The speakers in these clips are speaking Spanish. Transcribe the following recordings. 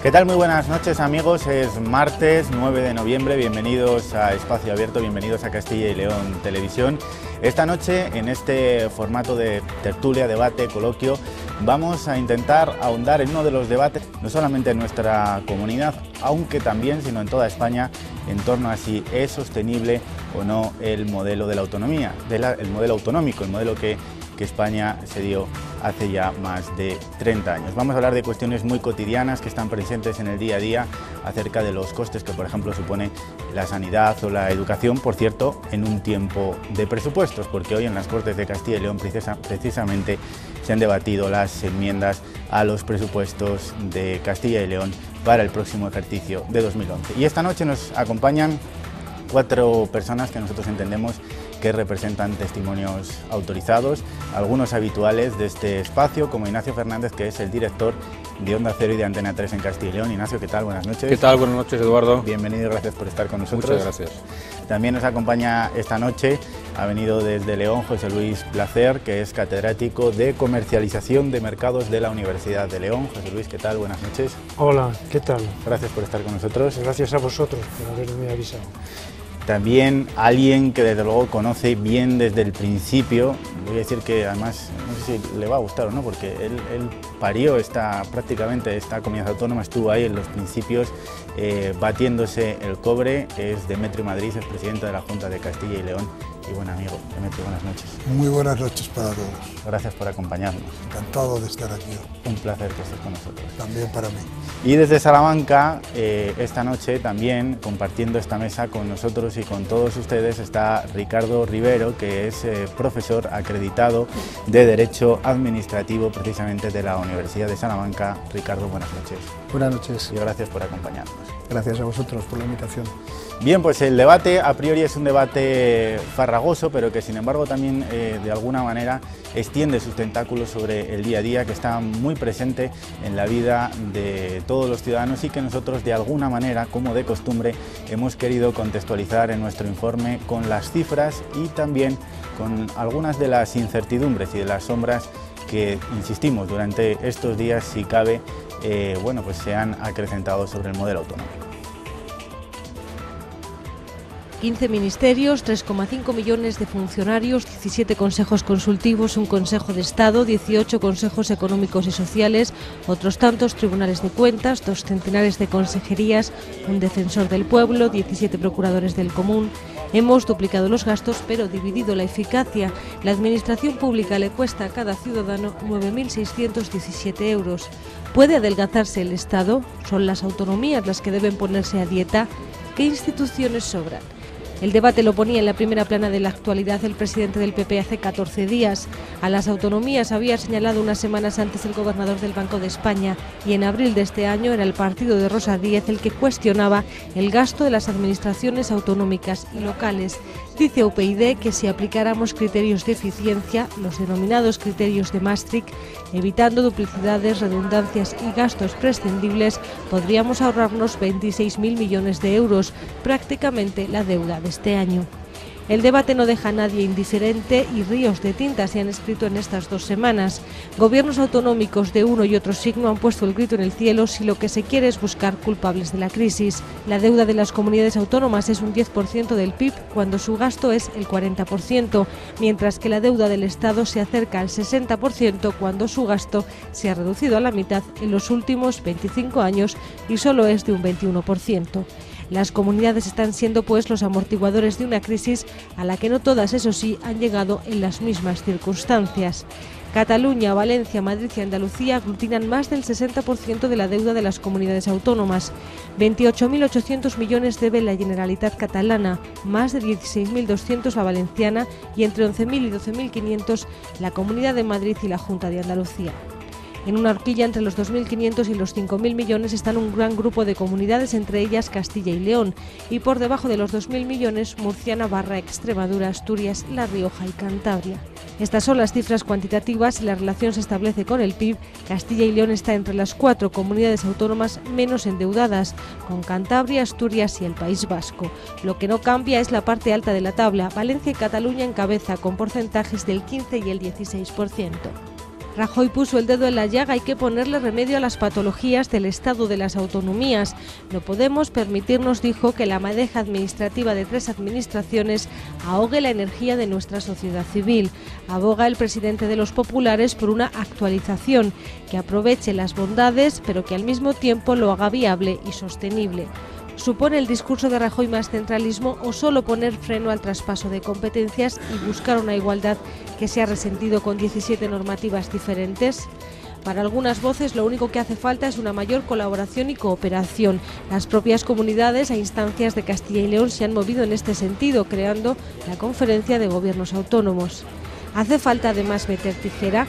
¿Qué tal? Muy buenas noches, amigos. Es martes 9 de noviembre. Bienvenidos a Espacio Abierto, bienvenidos a Castilla y León Televisión. Esta noche, en este formato de tertulia, debate, coloquio, vamos a intentar ahondar en uno de los debates, no solamente en nuestra comunidad, aunque también, sino en toda España, en torno a si es sostenible o no el modelo de la autonomía, el modelo autonómico, el modelo que España se dio hace ya más de 30 años. Vamos a hablar de cuestiones muy cotidianas que están presentes en el día a día, acerca de los costes que, por ejemplo, supone la sanidad o la educación, por cierto, en un tiempo de presupuestos, porque hoy en las Cortes de Castilla y León precisamente se han debatido las enmiendas a los presupuestos de Castilla y León para el próximo ejercicio de 2011. Y esta noche nos acompañan 4 personas que nosotros entendemos que representan testimonios autorizados, algunos habituales de este espacio, como Ignacio Fernández, que es el director de Onda Cero y de Antena 3 en Castilla y León. Ignacio, ¿qué tal? Buenas noches. ¿Qué tal? Buenas noches, Eduardo. Bienvenido y gracias por estar con nosotros. Muchas gracias. También nos acompaña esta noche, ha venido desde León, José Luis Placer, que es catedrático de Comercialización de Mercados de la Universidad de León. José Luis, ¿qué tal? Buenas noches. Hola, ¿qué tal? Gracias por estar con nosotros. Gracias a vosotros por haberme avisado. También alguien que desde luego conoce bien desde el principio, voy a decir que además no sé si le va a gustar o no, porque él parió prácticamente esta comunidad autónoma, estuvo ahí en los principios batiéndose el cobre, es Demetrio Madrid, es presidente de la Junta de Castilla y León y buen amigo. Demetrio, buenas noches. Muy buenas noches para todos. Gracias por acompañarnos. Encantado de estar aquí. Un placer que estés con nosotros. También para mí. Y desde Salamanca, esta noche también compartiendo esta mesa con nosotros y con todos ustedes está Ricardo Rivero, que es profesor acreditado de Derecho Administrativo precisamente de la Universidad de Salamanca. Ricardo, buenas noches. Buenas noches. Y gracias por acompañarnos. Gracias a vosotros por la invitación. Bien, pues el debate a priori es un debate farragoso, pero que sin embargo también de alguna manera extiende sus tentáculos sobre el día a día, que está muy presente en la vida de todos los ciudadanos y que nosotros de alguna manera, como de costumbre, hemos querido contextualizar en nuestro informe con las cifras y también con algunas de las incertidumbres y de las sombras que, insistimos, durante estos días, si cabe, pues se han acrecentado sobre el modelo autonómico. 15 ministerios, 3,5 millones de funcionarios, 17 consejos consultivos, un Consejo de Estado, 18 consejos económicos y sociales, otros tantos tribunales de cuentas, 2 centenares de consejerías, un defensor del pueblo, 17 procuradores del común. Hemos duplicado los gastos, pero dividido la eficacia. La administración pública le cuesta a cada ciudadano 9.617 euros. ¿Puede adelgazarse el Estado? ¿Son las autonomías las que deben ponerse a dieta? ¿Qué instituciones sobran? El debate lo ponía en la primera plana de la actualidad el presidente del PP hace 14 días. A las autonomías había señalado unas semanas antes el gobernador del Banco de España y en abril de este año era el partido de Rosa Díez el que cuestionaba el gasto de las administraciones autonómicas y locales. Dice UPyD que si aplicáramos criterios de eficiencia, los denominados criterios de Maastricht, evitando duplicidades, redundancias y gastos prescindibles, podríamos ahorrarnos 26.000 millones de euros, prácticamente la deuda de este año. El debate no deja a nadie indiferente y ríos de tinta se han escrito en estas 2 semanas. Gobiernos autonómicos de uno y otro signo han puesto el grito en el cielo si lo que se quiere es buscar culpables de la crisis. La deuda de las comunidades autónomas es un 10% del PIB cuando su gasto es el 40%, mientras que la deuda del Estado se acerca al 60% cuando su gasto se ha reducido a la mitad en los últimos 25 años y solo es de un 21%. Las comunidades están siendo pues los amortiguadores de una crisis a la que no todas, eso sí, han llegado en las mismas circunstancias. Cataluña, Valencia, Madrid y Andalucía aglutinan más del 60% de la deuda de las comunidades autónomas. 28.800 millones debe la Generalitat catalana, más de 16.200 la valenciana y entre 11.000 y 12.500 la Comunidad de Madrid y la Junta de Andalucía. En una horquilla entre los 2.500 y los 5.000 millones están un gran grupo de comunidades, entre ellas Castilla y León, y por debajo de los 2.000 millones Murcia, Navarra, Extremadura, Asturias, La Rioja y Cantabria. Estas son las cifras cuantitativas y la relación se establece con el PIB. Castilla y León está entre las 4 comunidades autónomas menos endeudadas, con Cantabria, Asturias y el País Vasco. Lo que no cambia es la parte alta de la tabla. Valencia y Cataluña en cabeza, con porcentajes del 15 y el 16%. Rajoy puso el dedo en la llaga: hay que ponerle remedio a las patologías del Estado de las autonomías. No podemos permitirnos, dijo, que la madeja administrativa de 3 administraciones ahogue la energía de nuestra sociedad civil. Aboga el presidente de los populares por una actualización que aproveche las bondades, pero que al mismo tiempo lo haga viable y sostenible. ¿Supone el discurso de Rajoy más centralismo o solo poner freno al traspaso de competencias y buscar una igualdad que se ha resentido con 17 normativas diferentes? Para algunas voces, lo único que hace falta es una mayor colaboración y cooperación. Las propias comunidades a instancias de Castilla y León se han movido en este sentido, creando la Conferencia de Gobiernos Autónomos. ¿Hace falta además meter tijera?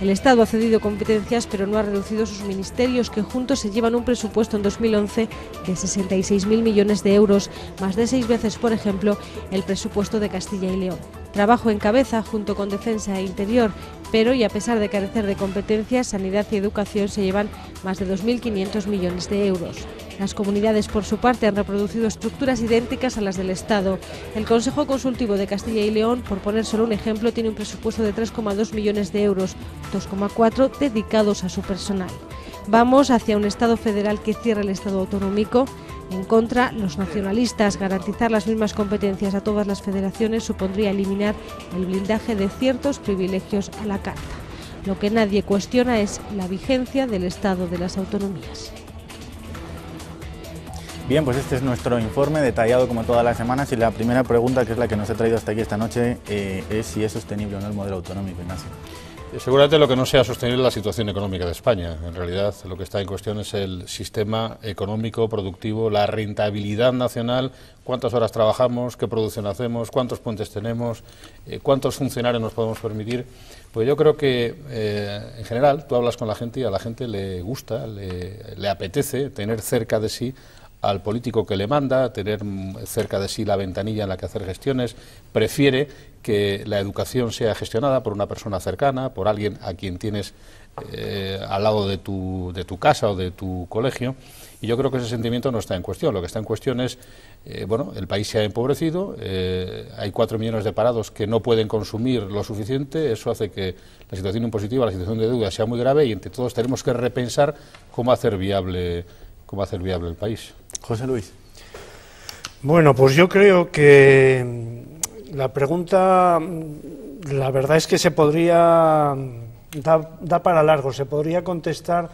El Estado ha cedido competencias, pero no ha reducido sus ministerios, que juntos se llevan un presupuesto en 2011 de 66.000 millones de euros, más de 6 veces, por ejemplo, el presupuesto de Castilla y León. Trabajo en cabeza junto con Defensa e Interior, pero, y a pesar de carecer de competencias, Sanidad y Educación se llevan más de 2.500 millones de euros. Las comunidades, por su parte, han reproducido estructuras idénticas a las del Estado. El Consejo Consultivo de Castilla y León, por poner solo un ejemplo, tiene un presupuesto de 3,2 millones de euros, 2,4 dedicados a su personal. Vamos hacia un Estado federal que cierre el Estado autonómico. En contra, los nacionalistas. Garantizar las mismas competencias a todas las federaciones supondría eliminar el blindaje de ciertos privilegios a la carta. Lo que nadie cuestiona es la vigencia del Estado de las autonomías. Bien, pues este es nuestro informe detallado como todas las semanas, y la primera pregunta, que es la que nos ha traído hasta aquí esta noche, es si es sostenible o no el modelo autonómico, Ignacio. Seguramente lo que no sea sostenible es la situación económica de España. En realidad lo que está en cuestión es el sistema económico, productivo, la rentabilidad nacional, cuántas horas trabajamos, qué producción hacemos, cuántos puentes tenemos, cuántos funcionarios nos podemos permitir. Pues yo creo que en general tú hablas con la gente y a la gente le gusta, le apetece tener cerca de sí al político que le manda, tener cerca de sí la ventanilla en la que hacer gestiones. Prefiere que la educación sea gestionada por una persona cercana, por alguien a quien tienes al lado de tu casa o de tu colegio, y yo creo que ese sentimiento no está en cuestión. Lo que está en cuestión es, bueno, el país se ha empobrecido, hay 4 millones de parados que no pueden consumir lo suficiente, eso hace que la situación impositiva, la situación de deuda sea muy grave, y entre todos tenemos que repensar cómo hacer viable el país. José Luis. Bueno, pues yo creo que la pregunta, la verdad es que se podría, da para largo, se podría contestar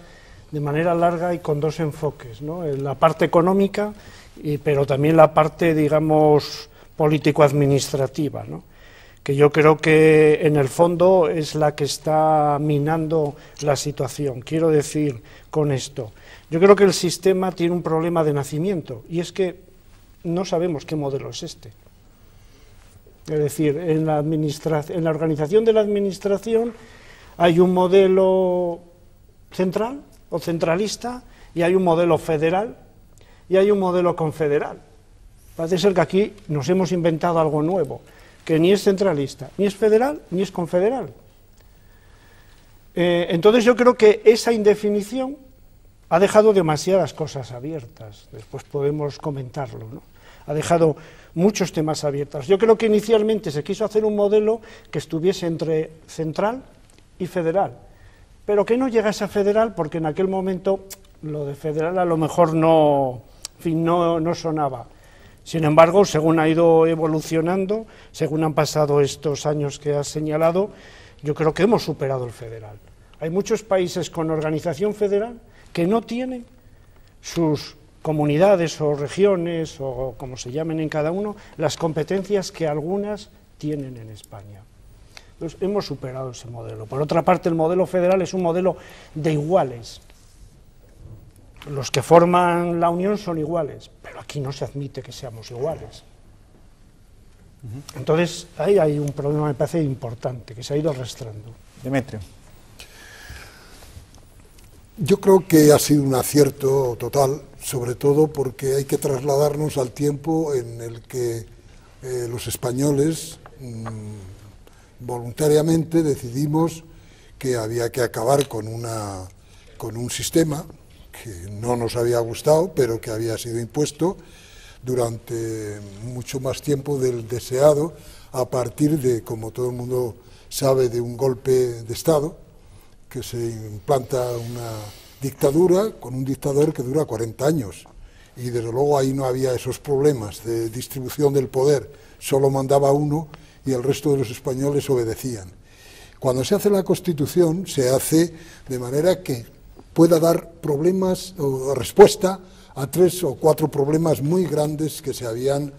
de manera larga y con 2 enfoques, ¿no? La parte económica, pero también la parte, digamos, político-administrativa, ¿no? Que yo creo que en el fondo es la que está minando la situación. Quiero decir con esto, yo creo que el sistema tiene un problema de nacimiento, y es que no sabemos qué modelo es este. Es decir, en la organización de la administración hay un modelo central o centralista, y hay un modelo federal, y hay un modelo confederal. Parece ser que aquí nos hemos inventado algo nuevo, que ni es centralista, ni es federal, ni es confederal. Entonces yo creo que esa indefinición ha dejado demasiadas cosas abiertas, después podemos comentarlo, ¿no? Ha dejado muchos temas abiertos. Yo creo que inicialmente se quiso hacer un modelo que estuviese entre central y federal, pero que no llegase a federal, porque en aquel momento lo de federal a lo mejor no sonaba. Sin embargo, según ha ido evolucionando, según han pasado estos años que has señalado, yo creo que hemos superado el federal. Hay muchos países con organización federal que no tienen sus comunidades o regiones, o como se llamen en cada uno, las competencias que algunas tienen en España. Entonces, hemos superado ese modelo. Por otra parte, el modelo federal es un modelo de iguales. Los que forman la Unión son iguales, pero aquí no se admite que seamos iguales. Entonces, ahí hay un problema, me parece, importante, que se ha ido arrastrando. Demetrio. Yo creo que ha sido un acierto total, sobre todo porque hay que trasladarnos al tiempo en el que los españoles voluntariamente decidimos que había que acabar con un sistema que no nos había gustado, pero que había sido impuesto durante mucho más tiempo del deseado, a partir de, como todo el mundo sabe, de un golpe de Estado, que se implanta una dictadura con un dictador que dura 40 años. Y desde luego ahí no había esos problemas de distribución del poder, solo mandaba uno y el resto de los españoles obedecían. Cuando se hace la Constitución, se hace de manera que pueda dar problemas o respuesta a 3 o 4 problemas muy grandes que se habían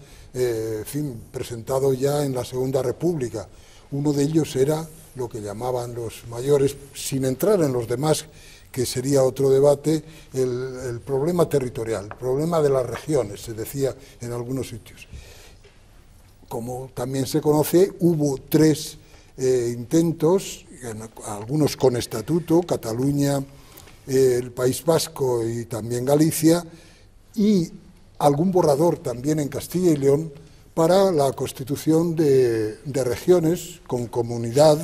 presentado ya en la Segunda República. Uno de ellos era lo que llamaban los mayores, sin entrar en los demás, que sería otro debate, el problema territorial, el problema de las regiones, se decía en algunos sitios. Como también se conoce, hubo 3 intentos, algunos con estatuto, Cataluña, el País Vasco y también Galicia, y algún borrador también en Castilla y León para la constitución de regiones con comunidad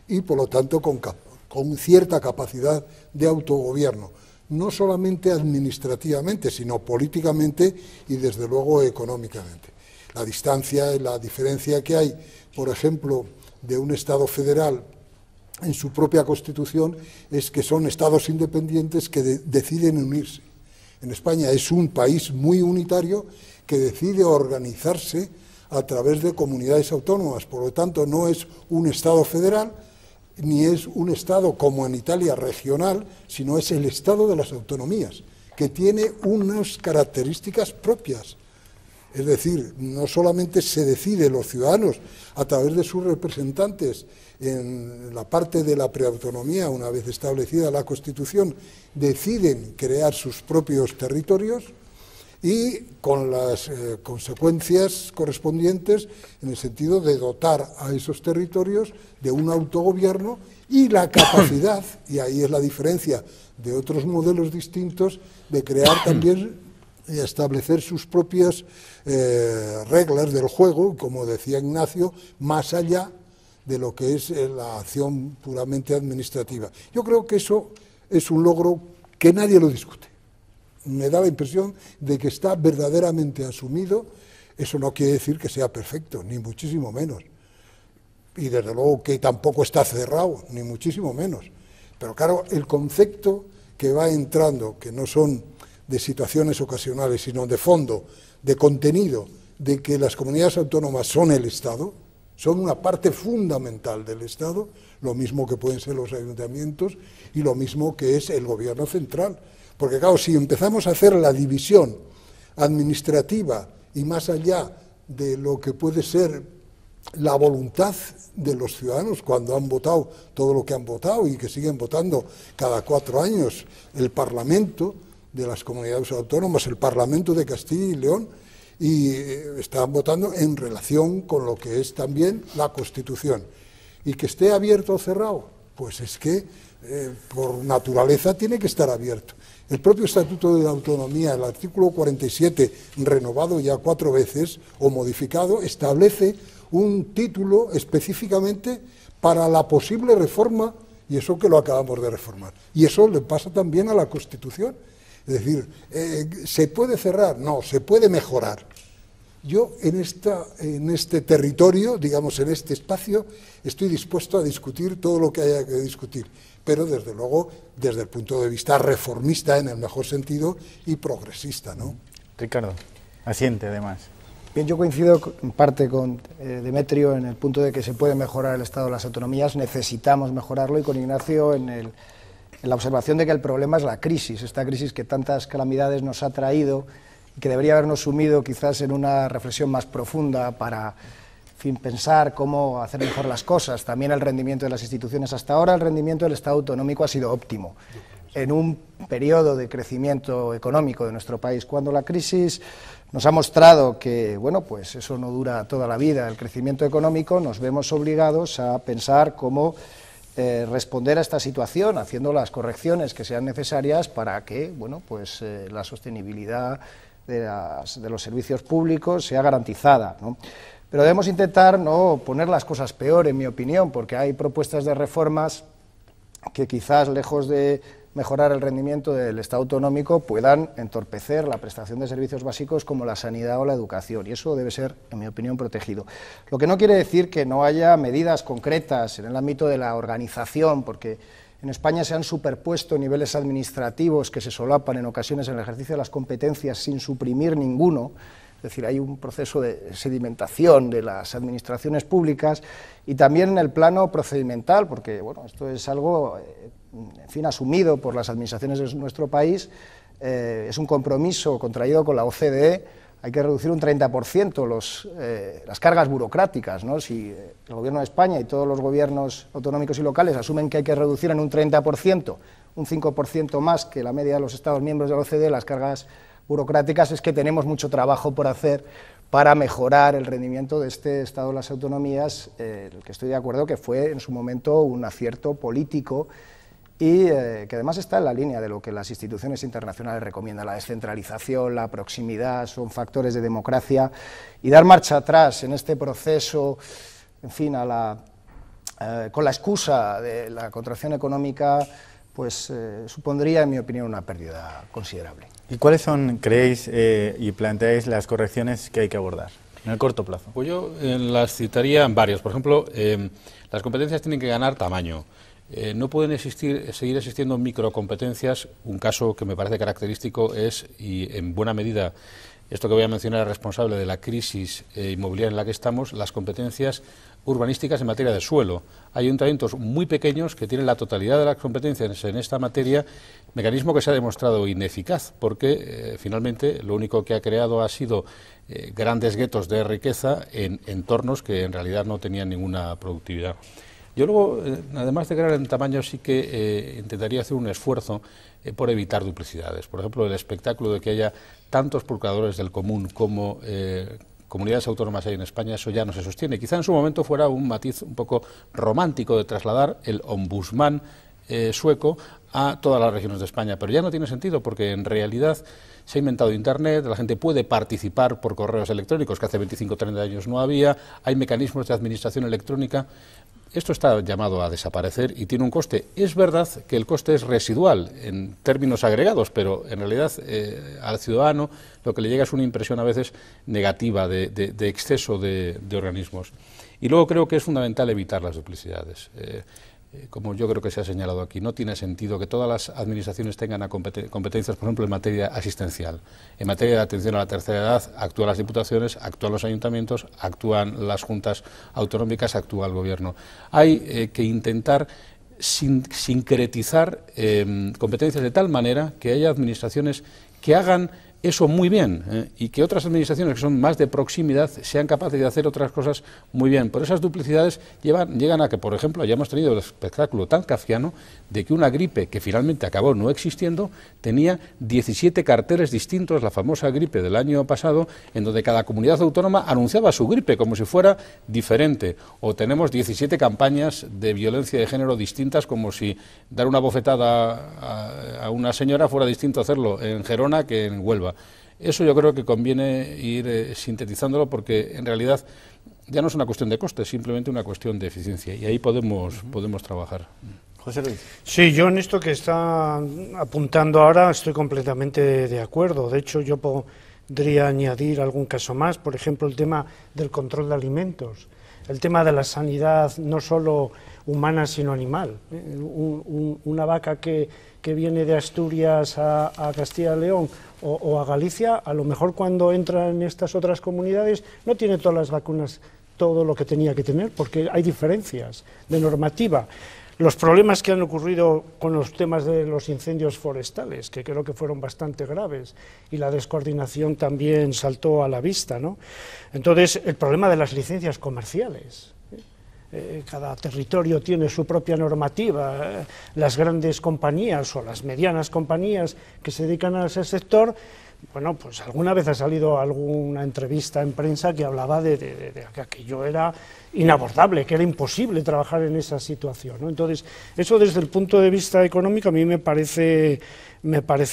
y por lo tanto con cierta capacidad de autogobierno, no solamente administrativamente, sino políticamente y desde luego económicamente. La distancia y la diferencia que hay, por ejemplo, de un Estado federal en su propia Constitución es que son Estados independientes que deciden unirse. En España es un país muy unitario que decide organizarse a través de comunidades autónomas, por lo tanto no es un Estado federal, ni es un Estado como en Italia regional, sino es el Estado de las autonomías, que tiene unas características propias. Es decir, no solamente se decide los ciudadanos a través de sus representantes en la parte de la preautonomía, una vez establecida la Constitución, deciden crear sus propios territorios y con las consecuencias correspondientes en el sentido de dotar a esos territorios de un autogobierno y la capacidad, y ahí es la diferencia de otros modelos distintos, de crear también y establecer sus propias reglas del juego, como decía Ignacio, más allá de lo que es la acción puramente administrativa. Yo creo que eso es un logro que nadie lo discute. Me da la impresión de que está verdaderamente asumido. Eso no quiere decir que sea perfecto, ni muchísimo menos. Y desde luego que tampoco está cerrado, ni muchísimo menos. Pero claro, el concepto que va entrando, que no son de situaciones ocasionales, sino de fondo, de contenido, de que las comunidades autónomas son el Estado, son una parte fundamental del Estado, lo mismo que pueden ser los ayuntamientos y lo mismo que es el gobierno central. Porque claro, si empezamos a hacer la división administrativa y más allá de lo que puede ser la voluntad de los ciudadanos cuando han votado todo lo que han votado y que siguen votando cada 4 años el Parlamento de las comunidades autónomas, el Parlamento de Castilla y León, y están votando en relación con lo que es también la Constitución. Y que esté abierto o cerrado, pues es que por naturaleza tiene que estar abierto. El propio Estatuto de la Autonomía, el artículo 47, renovado ya 4 veces o modificado, establece un título específicamente para la posible reforma, y eso que lo acabamos de reformar. Y eso le pasa también a la Constitución. Es decir, ¿se puede cerrar? No, se puede mejorar. Yo en este territorio, digamos en este espacio, estoy dispuesto a discutir todo lo que haya que discutir, pero desde luego desde el punto de vista reformista en el mejor sentido y progresista, ¿no? Ricardo, asiente además. Bien, yo coincido en parte con Demetrio en el punto de que se puede mejorar el estado de las autonomías, necesitamos mejorarlo, y con Ignacio en la observación de que el problema es la crisis, esta crisis que tantas calamidades nos ha traído y que debería habernos sumido quizás en una reflexión más profunda para, en fin, pensar cómo hacer mejor las cosas, también el rendimiento de las instituciones. Hasta ahora el rendimiento del Estado autonómico ha sido óptimo, en un periodo de crecimiento económico de nuestro país. Cuando la crisis nos ha mostrado que, bueno, pues eso no dura toda la vida, el crecimiento económico, nos vemos obligados a pensar cómo responder a esta situación, haciendo las correcciones que sean necesarias para que, bueno, pues la sostenibilidad de los servicios públicos sea garantizada, ¿no? Pero debemos intentar no poner las cosas peor, en mi opinión, porque hay propuestas de reformas que quizás, lejos de mejorar el rendimiento del Estado autonómico, puedan entorpecer la prestación de servicios básicos como la sanidad o la educación, y eso debe ser, en mi opinión, protegido. Lo que no quiere decir que no haya medidas concretas en el ámbito de la organización, porque En España se han superpuesto niveles administrativos que se solapan en ocasiones en el ejercicio de las competencias sin suprimir ninguno. Es decir, hay un proceso de sedimentación de las administraciones públicas y también en el plano procedimental, porque bueno, esto es algo en fin, asumido por las administraciones de nuestro país, es un compromiso contraído con la OCDE. Hay que reducir un 30% las cargas burocráticas, ¿no? Si el Gobierno de España y todos los gobiernos autonómicos y locales asumen que hay que reducir en un 30%, un 5% más que la media de los Estados miembros de la OCDE, las cargas burocráticas, es que tenemos mucho trabajo por hacer para mejorar el rendimiento de este Estado de las autonomías, el que estoy de acuerdo que fue en su momento un acierto político y que además está en la línea de lo que las instituciones internacionales recomiendan, la descentralización, la proximidad, son factores de democracia, y dar marcha atrás en este proceso, en fin, con la excusa de la contracción económica, pues supondría, en mi opinión, una pérdida considerable. ¿Y cuáles son, creéis y planteáis las correcciones que hay que abordar en el corto plazo? Pues yo las citaría varias. Por ejemplo, las competencias tienen que ganar tamaño. No pueden seguir existiendo microcompetencias. Un caso que me parece característico es, y en buena medida esto que voy a mencionar es responsable de la crisis inmobiliaria en la que estamos, las competencias urbanísticas en materia de suelo. Hay ayuntamientos muy pequeños que tienen la totalidad de las competencias en esta materia, mecanismo que se ha demostrado ineficaz, porque finalmente lo único que ha creado ha sido grandes guetos de riqueza en entornos que en realidad no tenían ninguna productividad. Yo luego, además de crear en tamaño, sí que intentaría hacer un esfuerzo por evitar duplicidades. Por ejemplo, el espectáculo de que haya tantos procuradores del común como comunidades autónomas hay en España, eso ya no se sostiene. Quizá en su momento fuera un matiz un poco romántico de trasladar el ombudsman sueco a todas las regiones de España, pero ya no tiene sentido, porque en realidad se ha inventado Internet, la gente puede participar por correos electrónicos, que hace 25 o 30 años no había, hay mecanismos de administración electrónica. Esto está llamado a desaparecer y tiene un coste. Es verdad que el coste es residual en términos agregados, pero en realidad al ciudadano lo que le llega es una impresión a veces negativa de exceso de organismos. Y luego creo que es fundamental evitar las duplicidades. Como yo creo que se ha señalado aquí, no tiene sentido que todas las administraciones tengan competencias, por ejemplo, en materia asistencial. En materia de atención a la tercera edad, actúan las diputaciones, actúan los ayuntamientos, actúan las juntas autonómicas, actúa el gobierno. Hay que intentar sincretizar competencias de tal manera que haya administraciones que hagan eso muy bien y que otras administraciones que son más de proximidad sean capaces de hacer otras cosas muy bien. Por esas duplicidades llegan a que, por ejemplo, hayamos tenido el espectáculo tan kafkiano de que una gripe que finalmente acabó no existiendo tenía 17 carteles distintos, la famosa gripe del año pasado, en donde cada comunidad autónoma anunciaba su gripe como si fuera diferente. O tenemos 17 campañas de violencia de género distintas, como si dar una bofetada a una señora fuera distinto hacerlo en Gerona que en Huelva. Eso yo creo que conviene ir sintetizándolo, porque en realidad ya no es una cuestión de costes, simplemente una cuestión de eficiencia, y ahí podemos trabajar. José Luis. Sí, yo en esto que está apuntando ahora estoy completamente de acuerdo. De hecho, yo podría añadir algún caso más, por ejemplo, el tema del control de alimentos, el tema de la sanidad no solo humana sino animal. Una vaca que viene de Asturias a Castilla y León o a Galicia, a lo mejor cuando entra en estas otras comunidades no tiene todas las vacunas, todo lo que tenía que tener, porque hay diferencias de normativa. Los problemas que han ocurrido con los temas de los incendios forestales, que creo que fueron bastante graves, y la descoordinación también saltó a la vista, ¿no? Entonces, el problema de las licencias comerciales. Cada territorio tiene su propia normativa, las grandes compañías o las medianas compañías que se dedican a ese sector, bueno, pues alguna vez ha salido alguna entrevista en prensa que hablaba de que aquello era inabordable, que era imposible trabajar en esa situación, ¿no? Entonces, eso desde el punto de vista económico a mí me parece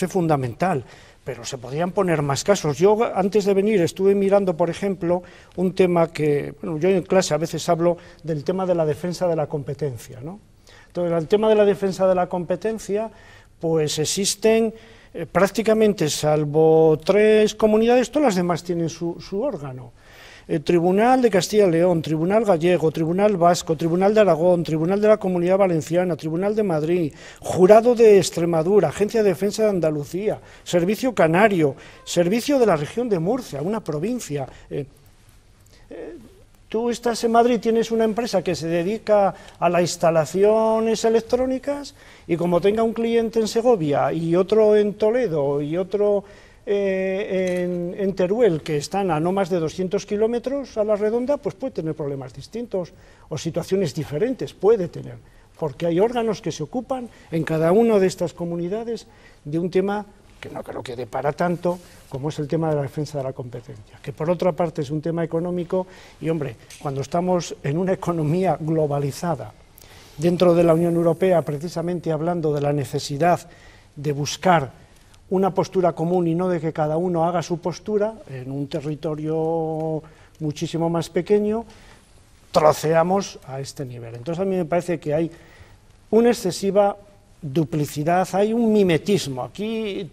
fundamental. Pero se podrían poner más casos. Yo antes de venir estuve mirando, por ejemplo, un tema que, bueno, yo en clase a veces hablo del tema de la defensa de la competencia, ¿no? Entonces, el tema de la defensa de la competencia, pues existen prácticamente, salvo 3 comunidades, todas las demás tienen su órgano. Tribunal de Castilla y León, Tribunal Gallego, Tribunal Vasco, Tribunal de Aragón, Tribunal de la Comunidad Valenciana, Tribunal de Madrid, Jurado de Extremadura, Agencia de Defensa de Andalucía, Servicio Canario, Servicio de la Región de Murcia, una provincia. Tú estás en Madrid, tienes una empresa que se dedica a las instalaciones electrónicas y como tenga un cliente en Segovia y otro en Toledo y otro en Teruel, que están a no más de 200 kilómetros a la redonda, pues puede tener problemas distintos o situaciones diferentes, puede tener, porque hay órganos que se ocupan en cada una de estas comunidades de un tema que no creo que dé para tanto, como es el tema de la defensa de la competencia, que por otra parte es un tema económico, y hombre, cuando estamos en una economía globalizada, dentro de la Unión Europea, precisamente hablando de la necesidad de buscar una postura común y no de que cada uno haga su postura en un territorio muchísimo más pequeño, troceamos a este nivel. Entonces a mí me parece que hay una excesiva duplicidad, hay un mimetismo, aquí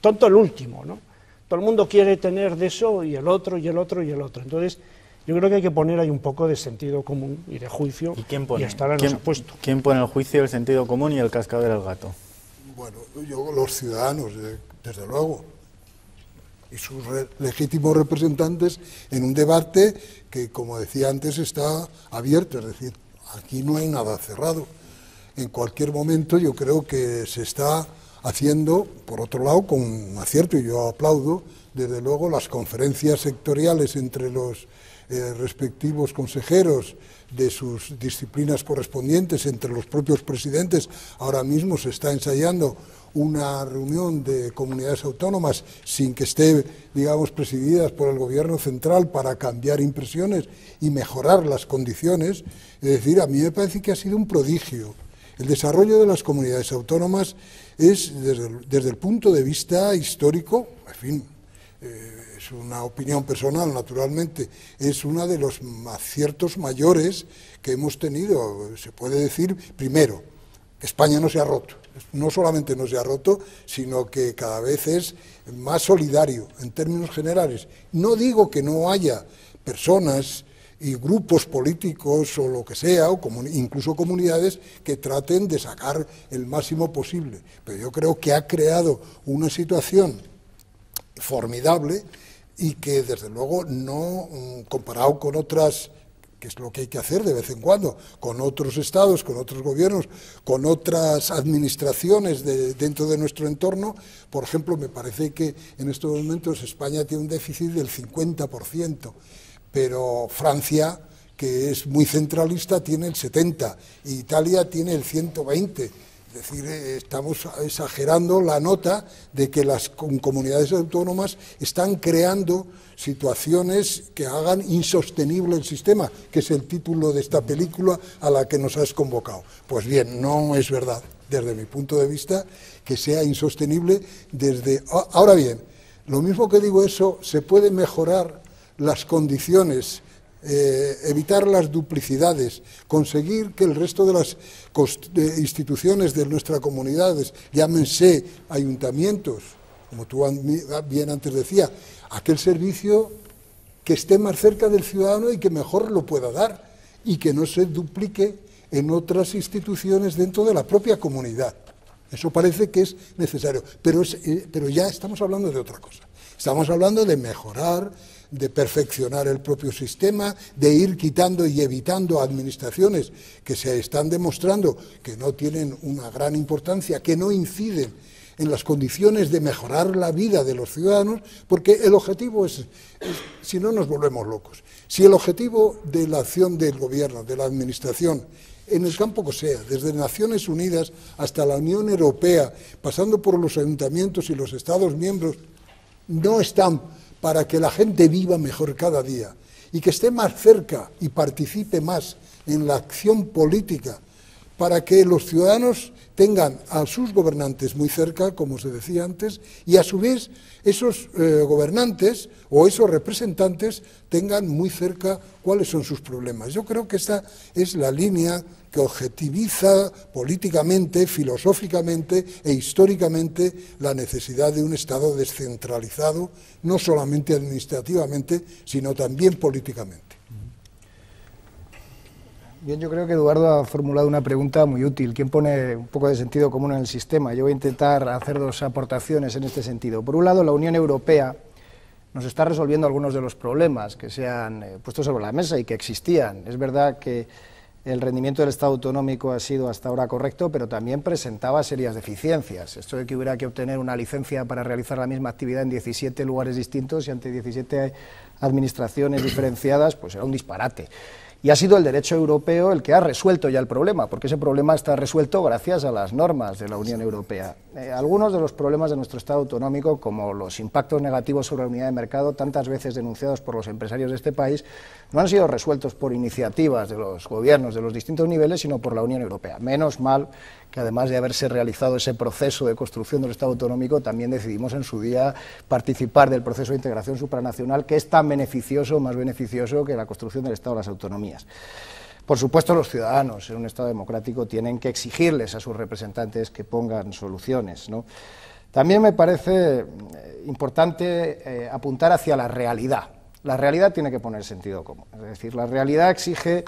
tonto el último, ¿no? Todo el mundo quiere tener de eso y el otro, y el otro, y el otro. Entonces yo creo que hay que poner ahí un poco de sentido común y de juicio. ¿Y quién pone? Y estar en los apuestos. ¿Quién pone el juicio, el sentido común y el cascabel al gato? Bueno, los ciudadanos, desde luego, y sus legítimos representantes en un debate que, como decía antes, está abierto, es decir, aquí no hay nada cerrado. En cualquier momento yo creo que se está haciendo, por otro lado, con acierto, y yo aplaudo, desde luego, las conferencias sectoriales entre los respectivos consejeros de sus disciplinas correspondientes, entre los propios presidentes. Ahora mismo se está ensayando una reunión de comunidades autónomas sin que esté, digamos, presididas por el gobierno central para cambiar impresiones y mejorar las condiciones. Es decir, a mí me parece que ha sido un prodigio. El desarrollo de las comunidades autónomas es, desde el punto de vista histórico, en fin, es una opinión personal, naturalmente, es uno de los aciertos mayores que hemos tenido. Se puede decir, primero, que España no se ha roto. No solamente no se ha roto, sino que cada vez es más solidario en términos generales. No digo que no haya personas y grupos políticos o lo que sea, o incluso comunidades que traten de sacar el máximo posible, pero yo creo que ha creado una situación formidable y que desde luego no, comparado con otras, que es lo que hay que hacer de vez en cuando, con otros estados, con otros gobiernos, con otras administraciones dentro de nuestro entorno. Por ejemplo, me parece que en estos momentos España tiene un déficit del 50%, pero Francia, que es muy centralista, tiene el 70%, y Italia tiene el 120%. Es decir, estamos exagerando la nota de que las comunidades autónomas están creando situaciones que hagan insostenible el sistema, que es el título de esta película a la que nos has convocado. Pues bien, no es verdad, desde mi punto de vista, que sea insostenible desde... Ahora bien, lo mismo que digo eso, se puede mejorar las condiciones, evitar las duplicidades, conseguir que el resto de las instituciones de nuestras comunidades, llámense ayuntamientos, como tú bien antes decías, aquel servicio que esté más cerca del ciudadano y que mejor lo pueda dar y que no se duplique en otras instituciones dentro de la propia comunidad. Eso parece que es necesario, pero ya estamos hablando de otra cosa. Estamos hablando de mejorar, de perfeccionar el propio sistema, de ir quitando y evitando administraciones que se están demostrando que no tienen una gran importancia, que no inciden en las condiciones de mejorar la vida de los ciudadanos, porque el objetivo es, si no nos volvemos locos, si el objetivo de la acción del gobierno, de la administración, en el campo que sea, desde Naciones Unidas hasta la Unión Europea, pasando por los ayuntamientos y los Estados miembros, no están para que la gente viva mejor cada día y que esté más cerca y participe más en la acción política para que los ciudadanos tengan a sus gobernantes muy cerca, como se decía antes, y a su vez esos gobernantes o esos representantes tengan muy cerca cuáles son sus problemas. Yo creo que esta es la línea que objetiviza políticamente, filosóficamente e históricamente la necesidad de un Estado descentralizado, no solamente administrativamente, sino también políticamente. Bien, yo creo que Eduardo ha formulado una pregunta muy útil. ¿Quién pone un poco de sentido común en el sistema? Yo voy a intentar hacer dos aportaciones en este sentido. Por un lado, la Unión Europea nos está resolviendo algunos de los problemas que se han puesto sobre la mesa y que existían. Es verdad que el rendimiento del Estado autonómico ha sido hasta ahora correcto, pero también presentaba serias deficiencias. Esto de que hubiera que obtener una licencia para realizar la misma actividad en 17 lugares distintos y ante 17 administraciones diferenciadas, pues era un disparate. Y ha sido el derecho europeo el que ha resuelto ya el problema, porque ese problema está resuelto gracias a las normas de la Unión Europea. Algunos de los problemas de nuestro Estado autonómico, como los impactos negativos sobre la unidad de mercado, tantas veces denunciados por los empresarios de este país, no han sido resueltos por iniciativas de los gobiernos de los distintos niveles, sino por la Unión Europea. Menos mal que además de haberse realizado ese proceso de construcción del Estado autonómico, también decidimos en su día participar del proceso de integración supranacional, que es tan beneficioso, más beneficioso que la construcción del Estado de las autonomías. Por supuesto, los ciudadanos en un Estado democrático tienen que exigirles a sus representantes que pongan soluciones, ¿no? También me parece importante apuntar hacia la realidad. La realidad tiene que poner sentido común. Es decir, la realidad exige,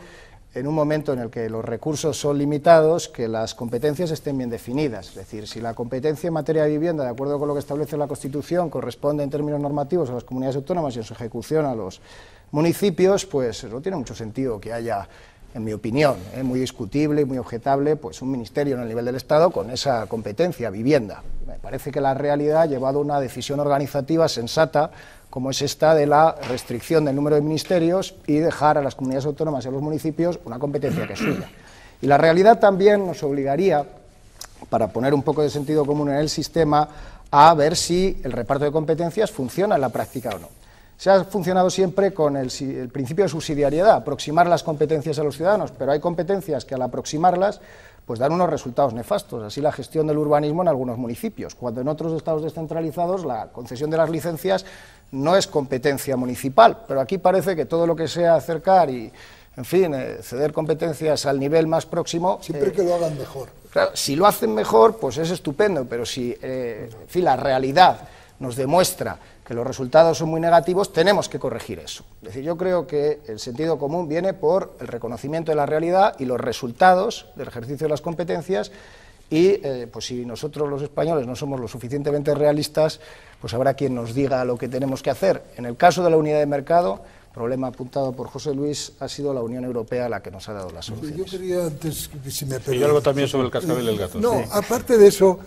en un momento en el que los recursos son limitados, que las competencias estén bien definidas. Es decir, si la competencia en materia de vivienda, de acuerdo con lo que establece la Constitución, corresponde en términos normativos a las comunidades autónomas y en su ejecución a los municipios, pues no tiene mucho sentido que haya, en mi opinión, muy discutible y muy objetable, pues un ministerio en el nivel del Estado con esa competencia, vivienda. Me parece que la realidad ha llevado a una decisión organizativa sensata, como es esta de la restricción del número de ministerios y dejar a las comunidades autónomas y a los municipios una competencia que es suya. Y la realidad también nos obligaría, para poner un poco de sentido común en el sistema, a ver si el reparto de competencias funciona en la práctica o no. Se ha funcionado siempre con el principio de subsidiariedad, aproximar las competencias a los ciudadanos, pero hay competencias que al aproximarlas pues dan unos resultados nefastos, así la gestión del urbanismo en algunos municipios, cuando en otros estados descentralizados la concesión de las licencias no es competencia municipal, pero aquí parece que todo lo que sea acercar y, en fin, ceder competencias al nivel más próximo... Siempre que lo hagan mejor. Claro, si lo hacen mejor, pues es estupendo, pero si, en fin, la realidad nos demuestra que los resultados son muy negativos, tenemos que corregir eso. Es decir, yo creo que el sentido común viene por el reconocimiento de la realidad y los resultados del ejercicio de las competencias y, pues si nosotros los españoles no somos lo suficientemente realistas, pues habrá quien nos diga lo que tenemos que hacer. En el caso de la unidad de mercado, problema apuntado por José Luis, ha sido la Unión Europea la que nos ha dado las soluciones. Yo quería antes, si me permite... Y algo también sobre el cascabel del gato. No, sí. Aparte de eso,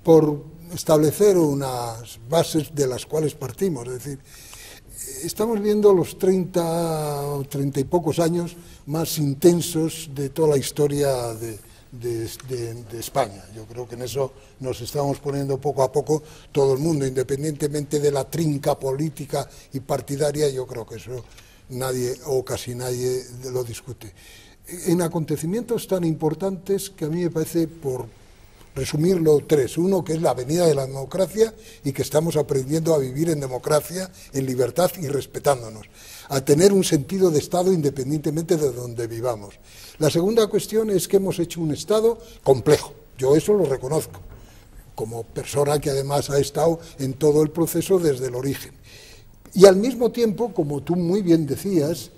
por establecer unas bases de las cuales partimos, es decir, estamos viendo los 30 o 30 y pocos años más intensos de toda la historia de España. Yo creo que en eso nos estamos poniendo poco a poco todo el mundo, independientemente de la trinca política y partidaria, yo creo que eso nadie o casi nadie lo discute. En acontecimientos tan importantes que a mí me parece, por resumirlo, tres. Uno, que es la venida de la democracia y que estamos aprendiendo a vivir en democracia, en libertad y respetándonos, a tener un sentido de Estado independientemente de donde vivamos. La segunda cuestión es que hemos hecho un Estado complejo, yo eso lo reconozco, como persona que además ha estado en todo el proceso desde el origen. Y al mismo tiempo, como tú muy bien decías,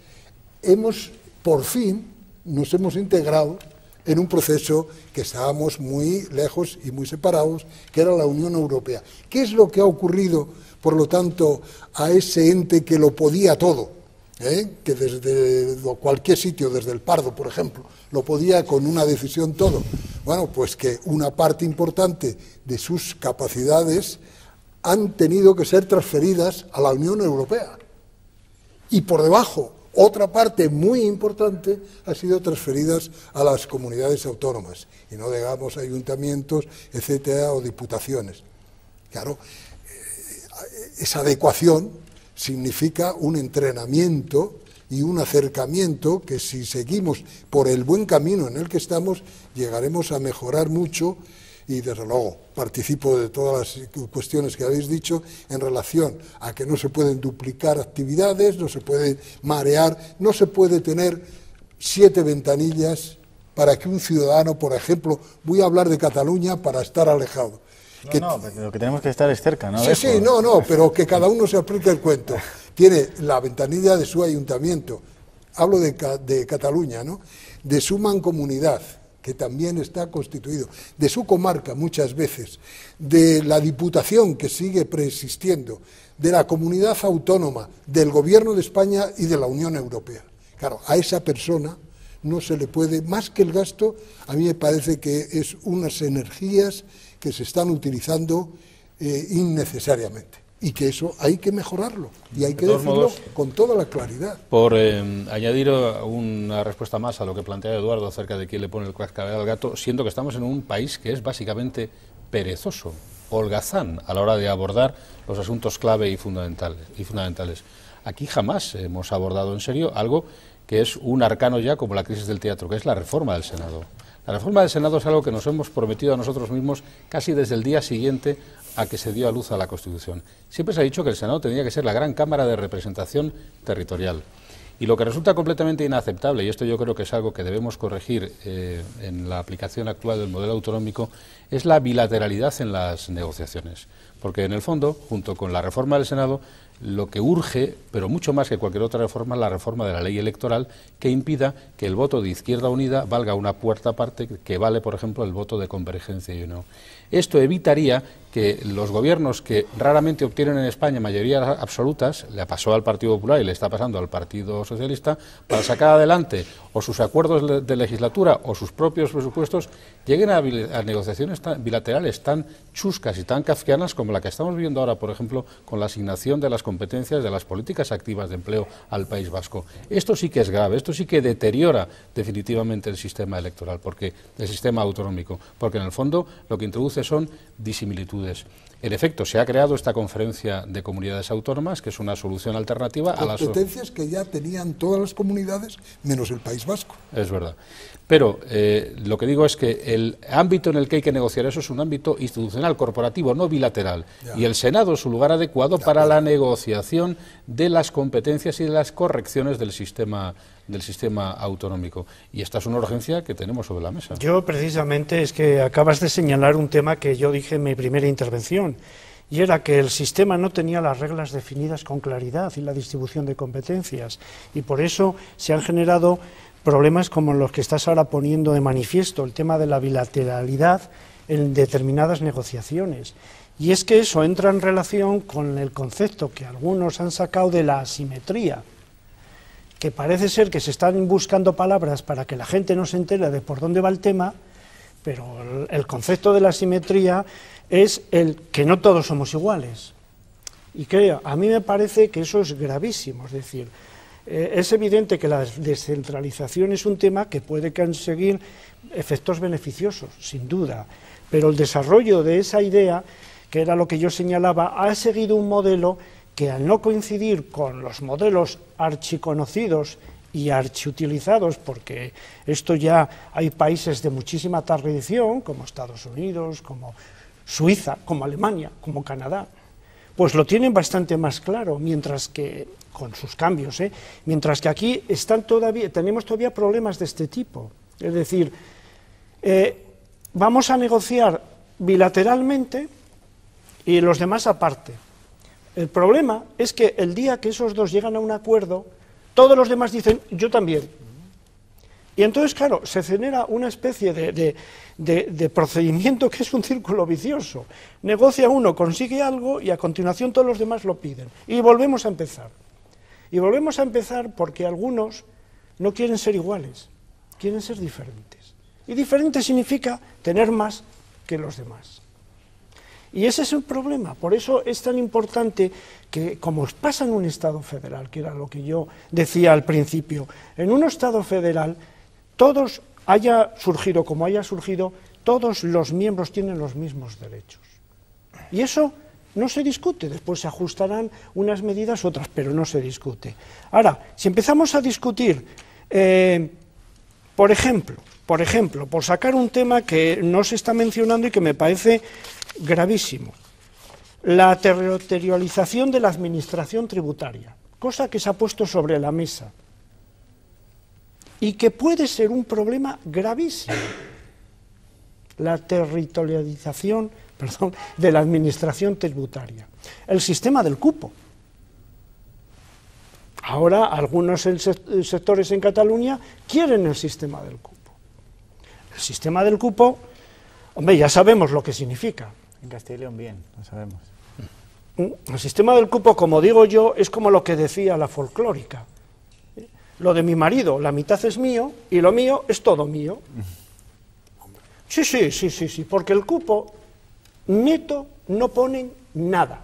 por fin nos hemos integrado en un proceso que estábamos muy lejos y muy separados, que era la Unión Europea. ¿Qué es lo que ha ocurrido, por lo tanto, a ese ente que lo podía todo? Que desde cualquier sitio, desde el Pardo, por ejemplo, lo podía con una decisión todo. Bueno, pues que una parte importante de sus capacidades han tenido que ser transferidas a la Unión Europea. Y por debajo, otra parte muy importante ha sido transferidas a las comunidades autónomas, y no digamos ayuntamientos, etcétera, o diputaciones. Claro, esa adecuación significa un entrenamiento y un acercamiento que, si seguimos por el buen camino en el que estamos, llegaremos a mejorar mucho. Y desde luego participo de todas las cuestiones que habéis dicho en relación a que no se pueden duplicar actividades, no se puede marear, no se puede tener 7 ventanillas para que un ciudadano, por ejemplo, voy a hablar de Cataluña para estar alejado. No, lo que tenemos que estar es cerca, ¿no? Sí, pero que cada uno se aplique el cuento. Tiene la ventanilla de su ayuntamiento, hablo de Cataluña, ¿no? De su mancomunidad, que también está constituido, de su comarca muchas veces, de la Diputación, que sigue preexistiendo, de la comunidad autónoma, del Gobierno de España y de la Unión Europea. Claro, a esa persona no se le puede, más que el gasto, a mí me parece que es unas energías que se están utilizando innecesariamente. Y que eso hay que mejorarlo, y hay que decirlo con toda la claridad. Por añadir una respuesta más a lo que plantea Eduardo acerca de quién le pone el cascabel al gato, siento que estamos en un país que es básicamente perezoso, holgazán a la hora de abordar los asuntos clave y fundamentales. Aquí jamás hemos abordado en serio algo que es un arcano ya como la crisis del teatro, que es la reforma del Senado. La reforma del Senado es algo que nos hemos prometido a nosotros mismos casi desde el día siguiente a que se dio a luz a la Constitución. Siempre se ha dicho que el Senado tenía que ser la gran cámara de representación territorial. Y lo que resulta completamente inaceptable, y esto yo creo que es algo que debemos corregir en la aplicación actual del modelo autonómico, es la bilateralidad en las negociaciones. Porque en el fondo, junto con la reforma del Senado, lo que urge, pero mucho más que cualquier otra reforma, es la reforma de la ley electoral que impida que el voto de Izquierda Unida valga una puerta aparte que vale, por ejemplo, el voto de Convergencia y Unió. Esto evitaría que los gobiernos que raramente obtienen en España mayorías absolutas, le pasó al Partido Popular y le está pasando al Partido Socialista, para sacar adelante o sus acuerdos de legislatura o sus propios presupuestos, lleguen a negociaciones bilaterales tan chuscas y tan kafkianas como la que estamos viendo ahora, por ejemplo, con la asignación de las competencias de las políticas activas de empleo al País Vasco. Esto sí que es grave, esto sí que deteriora definitivamente el sistema electoral, el sistema autonómico, porque en el fondo lo que introduce son disimilitudes. En efecto, se ha creado esta conferencia de comunidades autónomas, que es una solución alternativa a las competencias que ya tenían todas las comunidades, menos el País Vasco. Es verdad. Pero lo que digo es que el ámbito en el que hay que negociar eso es un ámbito institucional, corporativo, no bilateral. Ya. Y el Senado es su lugar adecuado para la negociación de las competencias y de las correcciones del sistema autonómico. Y esta es una urgencia que tenemos sobre la mesa. Yo precisamente es que acabas de señalar un tema que yo dije en mi primera intervención, y era que el sistema no tenía las reglas definidas con claridad y la distribución de competencias, y por eso se han generado problemas como los que estás ahora poniendo de manifiesto, el tema de la bilateralidad en determinadas negociaciones. Y es que eso entra en relación con el concepto que algunos han sacado de la asimetría, que parece ser que se están buscando palabras para que la gente no se entere de por dónde va el tema, pero el concepto de la asimetría es el que no todos somos iguales. Y que a mí me parece que eso es gravísimo, es decir, es evidente que la descentralización es un tema que puede conseguir efectos beneficiosos, sin duda, pero el desarrollo de esa idea, que era lo que yo señalaba, ha seguido un modelo que, al no coincidir con los modelos archiconocidos y archiutilizados, porque esto ya hay países de muchísima tradición, como Estados Unidos, como Suiza, como Alemania, como Canadá, pues lo tienen bastante más claro, mientras que, con sus cambios, mientras que aquí tenemos todavía problemas de este tipo. Es decir, vamos a negociar bilateralmente y los demás aparte. El problema es que el día que esos dos llegan a un acuerdo, todos los demás dicen, yo también. Y entonces, claro, se genera una especie de procedimiento que es un círculo vicioso. Negocia uno, consigue algo y a continuación todos los demás lo piden. Y volvemos a empezar. Y volvemos a empezar porque algunos no quieren ser iguales, quieren ser diferentes. Y diferente significa tener más que los demás. Y ese es el problema, por eso es tan importante que, como pasa en un Estado federal, que era lo que yo decía al principio, en un Estado federal, todos, haya surgido como haya surgido, todos los miembros tienen los mismos derechos. Y eso No se discute, después se ajustarán unas medidas, otras, pero no se discute. Ahora, si empezamos a discutir, por ejemplo, por sacar un tema que no se está mencionando y que me parece gravísimo, la territorialización de la administración tributaria, cosa que se ha puesto sobre la mesa y que puede ser un problema gravísimo. La territorialización, de la administración tributaria. El sistema del cupo. Ahora algunos sectores en Cataluña quieren el sistema del cupo. El sistema del cupo, hombre, ya sabemos lo que significa. En Castilla y León bien, lo sabemos. El sistema del cupo, como digo yo, es como lo que decía la folclórica. Lo de mi marido, la mitad es mío y lo mío es todo mío. Sí, porque el cupo neto no ponen nada.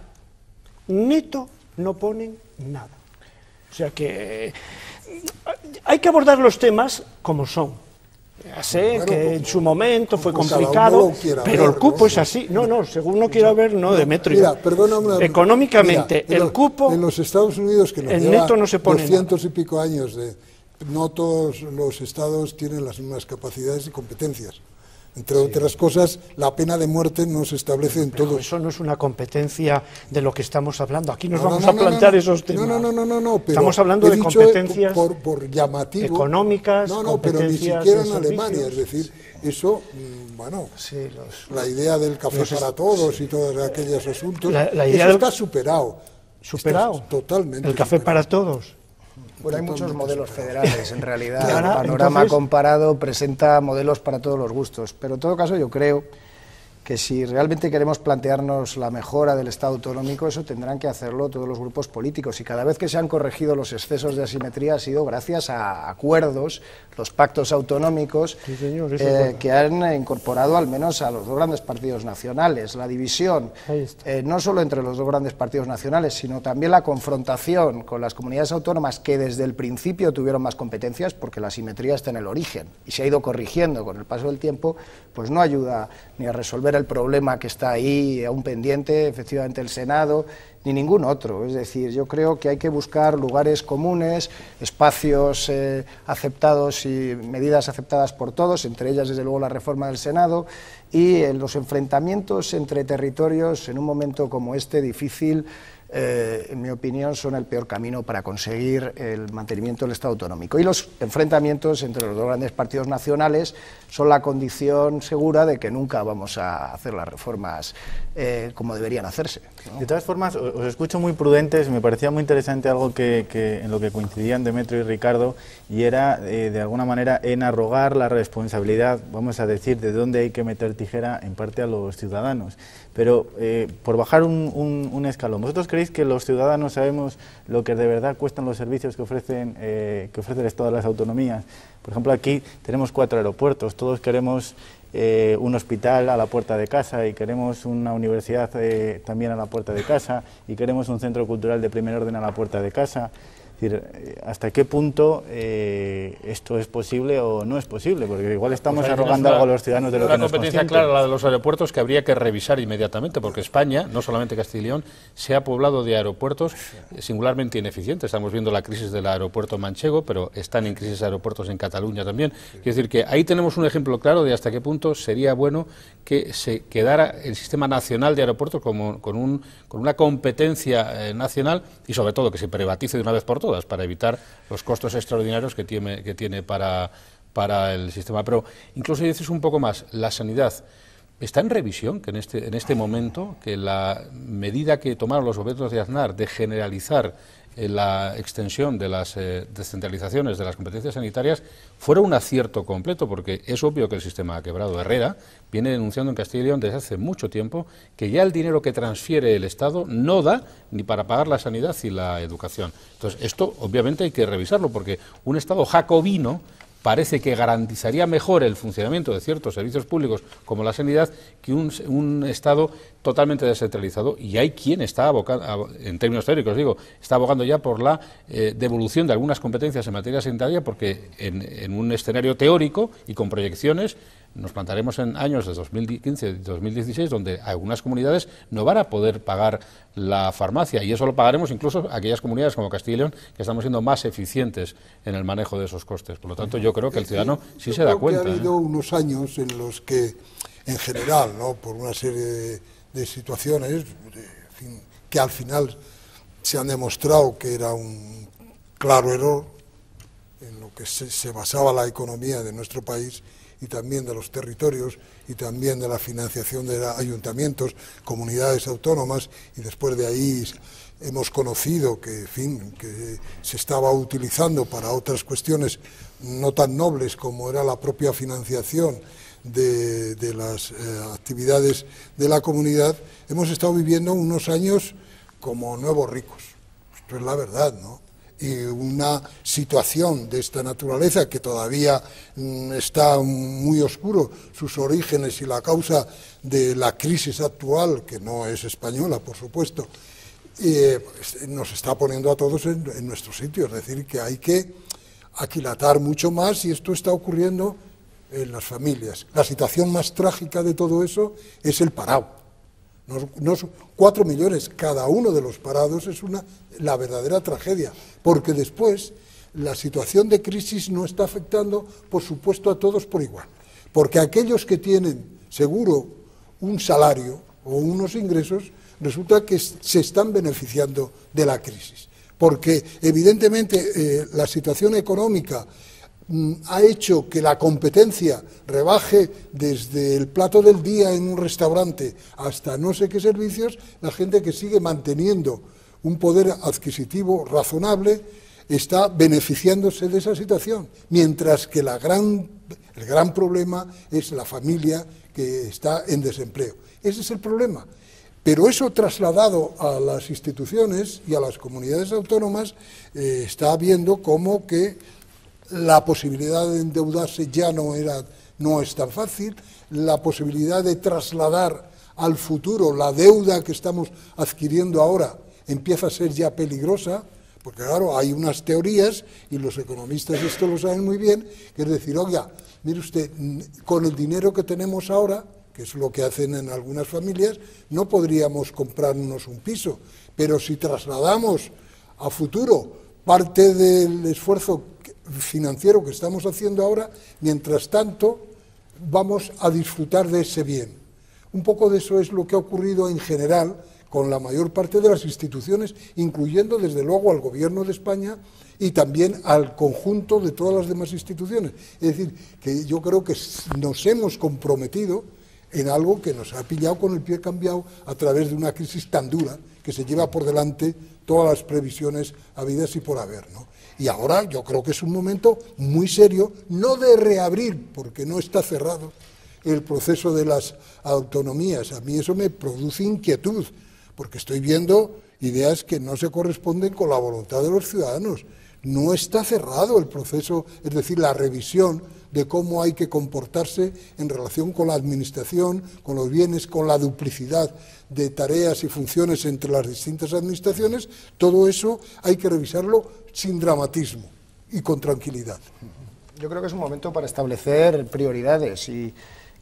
Neto no ponen nada. O sea que hay que abordar los temas como son. Ya sé que en su momento fue complicado, pero el cupo es así. No, según no quiera ver, no, Demetrio. Mira, perdóname. Económicamente, el cupo... En los Estados Unidos, que nos el lleva neto no se pone 200 nada. y pico años, no todos los estados tienen las mismas capacidades y competencias. Entre otras cosas, la pena de muerte no se establece en todos. Eso no es una competencia de lo que estamos hablando. Aquí nos vamos a plantear esos temas. No, pero estamos hablando de competencias por llamativo, económicas, pero ni siquiera en Alemania. Es decir, eso, bueno, sí, la idea del café para todos y todos aquellos asuntos, la idea eso está superado. ¿Superado? Está totalmente el café superado. para todos. Bueno, hay muchos modelos federales, en realidad. Claro, el panorama entonces, comparado presenta modelos para todos los gustos, pero en todo caso yo creo que si realmente queremos plantearnos la mejora del Estado autonómico, eso tendrán que hacerlo todos los grupos políticos, y cada vez que se han corregido los excesos de asimetría ha sido gracias a acuerdos, los pactos autonómicos, sí, señor, que han incorporado al menos a los dos grandes partidos nacionales. La división, no solo entre los dos grandes partidos nacionales, sino también la confrontación con las comunidades autónomas que desde el principio tuvieron más competencias, porque la asimetría está en el origen y se ha ido corrigiendo con el paso del tiempo, pues no ayuda ni a resolver el problema que está ahí aún pendiente, efectivamente, el Senado, ni ningún otro. Es decir, yo creo que hay que buscar lugares comunes, espacios aceptados y medidas aceptadas por todos, entre ellas, desde luego, la reforma del Senado, y los enfrentamientos entre territorios en un momento como este difícil, en mi opinión, son el peor camino para conseguir el mantenimiento del Estado autonómico. Y los enfrentamientos entre los dos grandes partidos nacionales son la condición segura de que nunca vamos a hacer las reformas como deberían hacerse, ¿no? De todas formas, os escucho muy prudentes, me parecía muy interesante algo que en lo que coincidían Demetrio y Ricardo, y era, de alguna manera, en arrogar la responsabilidad, vamos a decir, de dónde hay que meter tijera, en parte a los ciudadanos. Pero, por bajar un escalón, ¿vosotros creéis que los ciudadanos sabemos lo que de verdad cuestan los servicios que ofrece el Estado a las autonomías? Por ejemplo, aquí tenemos 4 aeropuertos, todos queremos un hospital a la puerta de casa, y queremos una universidad también a la puerta de casa, y queremos un centro cultural de primer orden a la puerta de casa. Es decir, ¿hasta qué punto esto es posible o no es posible? Porque igual estamos arrogando algo a los ciudadanos de lo que no es consciente. Una competencia clara, la de los aeropuertos, que habría que revisar inmediatamente, porque España, no solamente Castilla y León, se ha poblado de aeropuertos singularmente ineficientes. Estamos viendo la crisis del aeropuerto manchego, pero están en crisis aeropuertos en Cataluña también. Quiero decir que ahí tenemos un ejemplo claro de hasta qué punto sería bueno que se quedara el sistema nacional de aeropuertos con una competencia nacional, y sobre todo que se privatice de una vez por todas, para evitar los costos extraordinarios que tiene para el sistema. Pero incluso dices un poco más, la sanidad está en revisión, que en este momento, que la medida que tomaron los gobiernos de Aznar de generalizar la extensión de las descentralizaciones de las competencias sanitarias fuera un acierto completo, porque es obvio que el sistema ha quebrado. Herrera viene denunciando en Castilla y León desde hace mucho tiempo que ya el dinero que transfiere el Estado no da ni para pagar la sanidad y la educación. Entonces, esto obviamente hay que revisarlo, porque un Estado jacobino parece que garantizaría mejor el funcionamiento de ciertos servicios públicos como la sanidad que un Estado totalmente descentralizado, y hay quien está abocando, en términos teóricos digo, está abogando ya por la devolución de algunas competencias en materia sanitaria, porque en un escenario teórico y con proyecciones nos plantaremos en años de 2015 y 2016 donde algunas comunidades no van a poder pagar la farmacia, y eso lo pagaremos incluso aquellas comunidades como Castilla y León, que estamos siendo más eficientes en el manejo de esos costes. Por lo tanto, yo creo que el ciudadano sí se da cuenta. Ha habido unos años en los que, en general, ¿no?, por una serie de situaciones, en fin, que al final se han demostrado que era un claro error en lo que se basaba la economía de nuestro país y también de los territorios y también de la financiación de ayuntamientos, comunidades autónomas, y después de ahí hemos conocido que, en fin, que se estaba utilizando para otras cuestiones no tan nobles como era la propia financiación de las actividades de la comunidad. Hemos estado viviendo unos años como nuevos ricos, esto es la verdad, ¿no? Y una situación de esta naturaleza que todavía está muy oscuro sus orígenes y la causa de la crisis actual, que no es española, por supuesto, nos está poniendo a todos en nuestro sitio. Es decir, que hay que aquilatar mucho más, y esto está ocurriendo en las familias. La situación más trágica de todo eso es el parado. 4 millones cada uno de los parados es la verdadera tragedia, porque después la situación de crisis no está afectando, por supuesto, a todos por igual, porque aquellos que tienen seguro un salario o unos ingresos, resulta que se están beneficiando de la crisis, porque evidentemente la situación económica ha hecho que la competencia rebaje desde el plato del día en un restaurante hasta no sé qué servicios. La gente que sigue manteniendo un poder adquisitivo razonable está beneficiándose de esa situación, mientras que el gran problema es la familia que está en desempleo. Ese es el problema. Pero eso trasladado a las instituciones y a las comunidades autónomas, está viendo cómo que la posibilidad de endeudarse ya no es tan fácil, la posibilidad de trasladar al futuro la deuda que estamos adquiriendo ahora empieza a ser ya peligrosa, porque claro, hay unas teorías, y los economistas esto lo saben muy bien, que es decir, oiga, mire usted, con el dinero que tenemos ahora, que es lo que hacen en algunas familias, no podríamos comprarnos un piso, pero si trasladamos a futuro parte del esfuerzo financiero que estamos haciendo ahora, mientras tanto vamos a disfrutar de ese bien. Un poco de eso es lo que ha ocurrido en general con la mayor parte de las instituciones, incluyendo desde luego al Gobierno de España y también al conjunto de todas las demás instituciones. Es decir, que yo creo que nos hemos comprometido en algo que nos ha pillado con el pie cambiado a través de una crisis tan dura que se lleva por delante todas las previsiones habidas y por haber, ¿no? Y ahora yo creo que es un momento muy serio, no de reabrir, porque no está cerrado el proceso de las autonomías. A mí eso me produce inquietud, porque estoy viendo ideas que no se corresponden con la voluntad de los ciudadanos. No está cerrado el proceso, es decir, la revisión de cómo hay que comportarse en relación con la administración, con los bienes, con la duplicidad de tareas y funciones entre las distintas administraciones. Todo eso hay que revisarlo sin dramatismo y con tranquilidad. Yo creo que es un momento para establecer prioridades y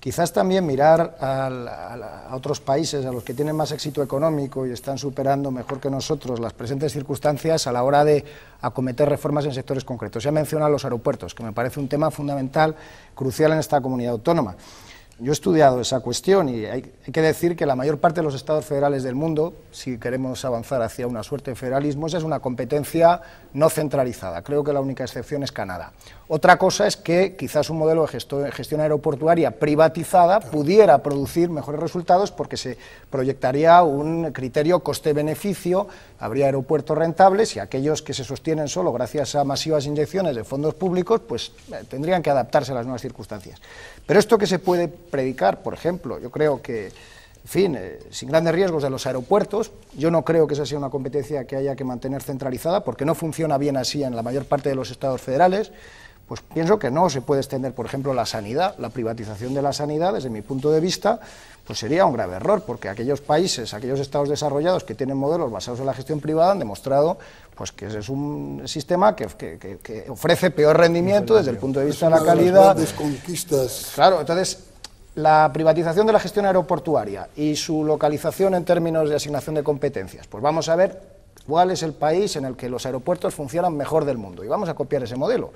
quizás también mirar a otros países, a los que tienen más éxito económico y están superando mejor que nosotros las presentes circunstancias a la hora de acometer reformas en sectores concretos. Se ha mencionado los aeropuertos, que me parece un tema fundamental, crucial en esta comunidad autónoma. Yo he estudiado esa cuestión y hay que decir que la mayor parte de los estados federales del mundo, si queremos avanzar hacia una suerte de federalismo, esa es una competencia no centralizada. Creo que la única excepción es Canadá. Otra cosa es que quizás un modelo de gestión aeroportuaria privatizada pudiera producir mejores resultados porque se proyectaría un criterio coste-beneficio, habría aeropuertos rentables y aquellos que se sostienen solo gracias a masivas inyecciones de fondos públicos, pues tendrían que adaptarse a las nuevas circunstancias. Pero esto que se puede predicar, por ejemplo, yo creo que, en fin, sin grandes riesgos de los aeropuertos, yo no creo que esa sea una competencia que haya que mantener centralizada, porque no funciona bien así en la mayor parte de los estados federales. Pues pienso que no se puede extender, por ejemplo, la sanidad. La privatización de la sanidad, desde mi punto de vista, pues sería un grave error, porque aquellos países, aquellos estados desarrollados que tienen modelos basados en la gestión privada han demostrado pues que ese es un sistema que ofrece peor rendimiento desde el punto de vista de la calidad. Grandes conquistas. Claro, entonces, la privatización de la gestión aeroportuaria y su localización en términos de asignación de competencias, pues vamos a ver cuál es el país en el que los aeropuertos funcionan mejor del mundo y vamos a copiar ese modelo.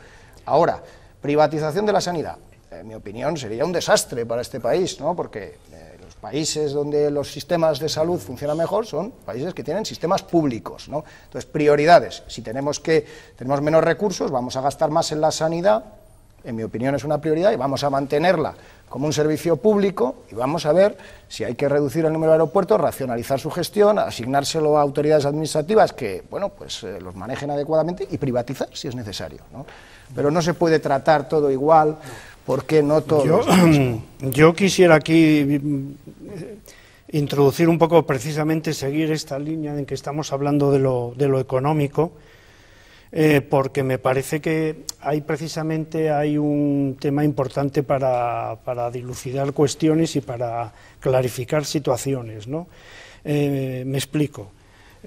Ahora, privatización de la sanidad, en mi opinión, sería un desastre para este país, ¿no? Porque los países donde los sistemas de salud funcionan mejor son países que tienen sistemas públicos, ¿no? Entonces, prioridades. Si tenemos menos recursos, vamos a gastar más en la sanidad, en mi opinión es una prioridad, y vamos a mantenerla como un servicio público, y vamos a ver si hay que reducir el número de aeropuertos, racionalizar su gestión, asignárselo a autoridades administrativas que, bueno, pues los manejen adecuadamente y privatizar si es necesario, ¿no? Pero no se puede tratar todo igual, porque no todo. Yo quisiera aquí introducir un poco, precisamente, seguir esta línea en que estamos hablando de lo económico, porque me parece que hay un tema importante para dilucidar cuestiones y para clarificar situaciones, ¿no? Me explico.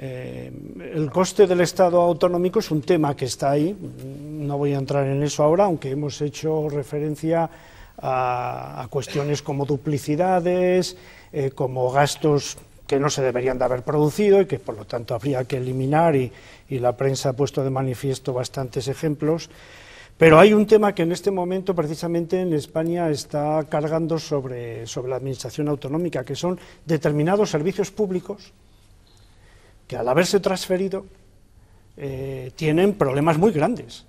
El coste del Estado autonómico es un tema que está ahí, no voy a entrar en eso ahora, aunque hemos hecho referencia a cuestiones como duplicidades, como gastos que no se deberían de haber producido y que por lo tanto habría que eliminar, y la prensa ha puesto de manifiesto bastantes ejemplos. Pero hay un tema que en este momento precisamente en España está cargando sobre la administración autonómica, que son determinados servicios públicos que al haberse transferido tienen problemas muy grandes,